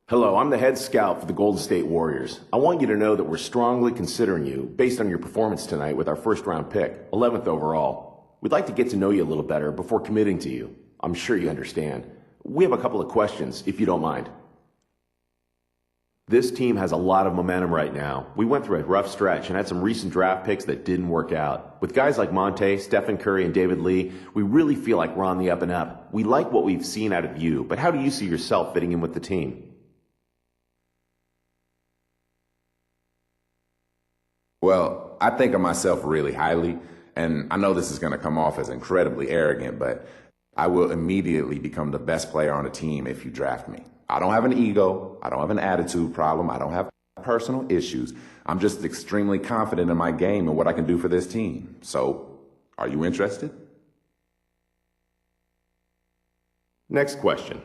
Hello, I'm the head scout for the Golden State Warriors. I want you to know that we're strongly considering you based on your performance tonight with our first round pick, 11th overall. We'd like to get to know you a little better before committing to you. I'm sure you understand. We have a couple of questions, if you don't mind. This team has a lot of momentum right now. We went through a rough stretch and had some recent draft picks that didn't work out. With guys like Monte, Stephen Curry, and David Lee, we really feel like we're on the up and up. We like what we've seen out of you, but how do you see yourself fitting in with the team? Well, I think of myself really highly, and I know this is going to come off as incredibly arrogant, but I will immediately become the best player on the team if you draft me. I don't have an ego. I don't have an attitude problem. I don't have personal issues. I'm just extremely confident in my game and what I can do for this team. So, are you interested? Next question.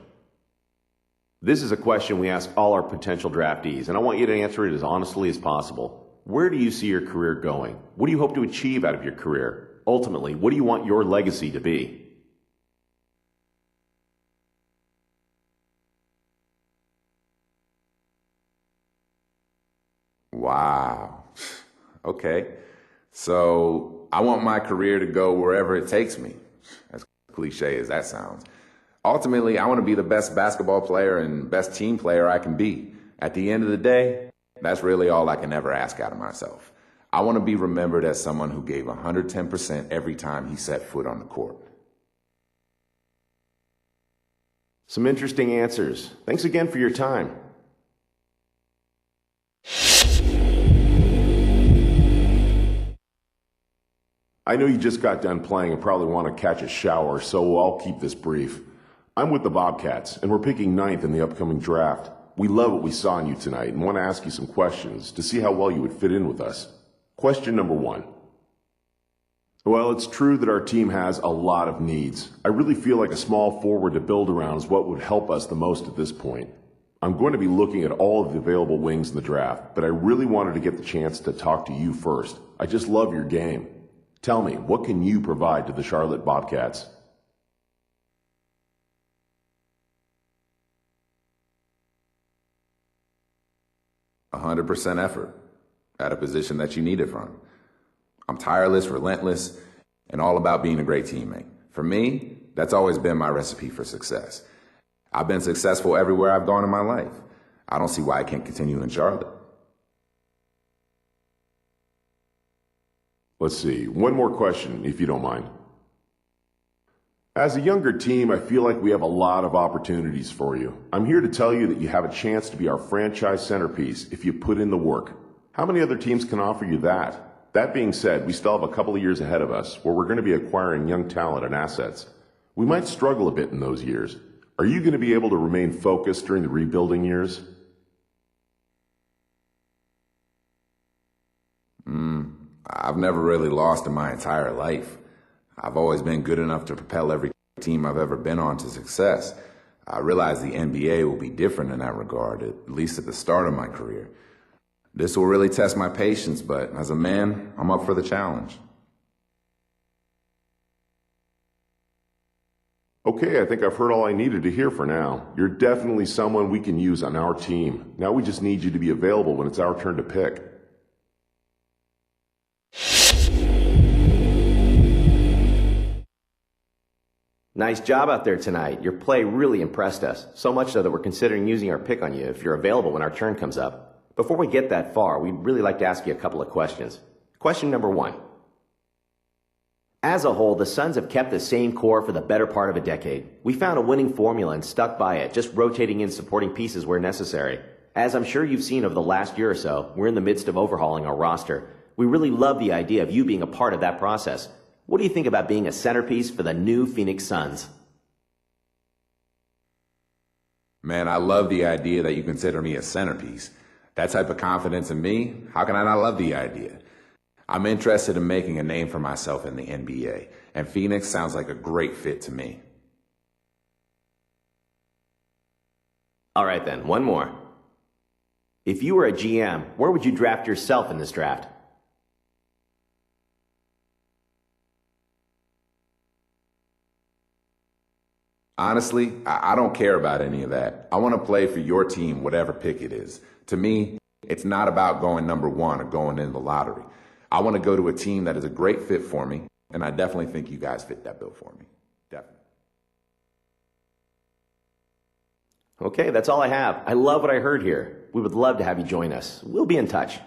This is a question we ask all our potential draftees, and I want you to answer it as honestly as possible. Where do you see your career going? What do you hope to achieve out of your career? Ultimately, what do you want your legacy to be? Wow. Okay. So I want my career to go wherever it takes me, as cliche as that sounds. Ultimately, I want to be the best basketball player and best team player I can be. At the end of the day, that's really all I can ever ask out of myself. I want to be remembered as someone who gave 110% every time he set foot on the court. Some interesting answers. Thanks again for your time. I know you just got done playing and probably want to catch a shower, so I'll keep this brief. I'm with the Bobcats, and we're picking 9th in the upcoming draft. We love what we saw in you tonight and want to ask you some questions to see how well you would fit in with us. Question number 1. Well, it's true that our team has a lot of needs. I really feel like a small forward to build around is what would help us the most at this point. I'm going to be looking at all of the available wings in the draft, but I really wanted to get the chance to talk to you first. I just love your game. Tell me, what can you provide to the Charlotte Bobcats? A 100% effort at a position that you need it from. I'm tireless, relentless, and all about being a great teammate. For me, that's always been my recipe for success. I've been successful everywhere I've gone in my life. I don't see why I can't continue in Charlotte. Let's see, one more question, if you don't mind. As a younger team, I feel like we have a lot of opportunities for you. I'm here to tell you that you have a chance to be our franchise centerpiece if you put in the work. How many other teams can offer you that? That being said, we still have a couple of years ahead of us where we're going to be acquiring young talent and assets. We might struggle a bit in those years. Are you going to be able to remain focused during the rebuilding years? I've never really lost in my entire life. I've always been good enough to propel every team I've ever been on to success. I realize the NBA will be different in that regard, at least at the start of my career. This will really test my patience, but as a man, I'm up for the challenge. Okay, I think I've heard all I needed to hear for now. You're definitely someone we can use on our team. Now we just need you to be available when it's our turn to pick. Nice job out there tonight. Your play really impressed us, so much so that we're considering using our pick on you if you're available when our turn comes up. Before we get that far, we'd really like to ask you a couple of questions. Question number 1. As a whole, the Suns have kept the same core for the better part of a decade. We found a winning formula and stuck by it, just rotating in supporting pieces where necessary. As I'm sure you've seen over the last year or so, we're in the midst of overhauling our roster. We really love the idea of you being a part of that process. What do you think about being a centerpiece for the new Phoenix Suns? Man, I love the idea that you consider me a centerpiece. That type of confidence in me, how can I not love the idea? I'm interested in making a name for myself in the NBA, and Phoenix sounds like a great fit to me. All right then, one more. If you were a GM, where would you draft yourself in this draft? Honestly, I don't care about any of that. I want to play for your team, whatever pick it is. To me, it's not about going number one or going in the lottery. I want to go to a team that is a great fit for me, and I definitely think you guys fit that bill for me. Definitely. Okay, that's all I have. I love what I heard here. We would love to have you join us. We'll be in touch.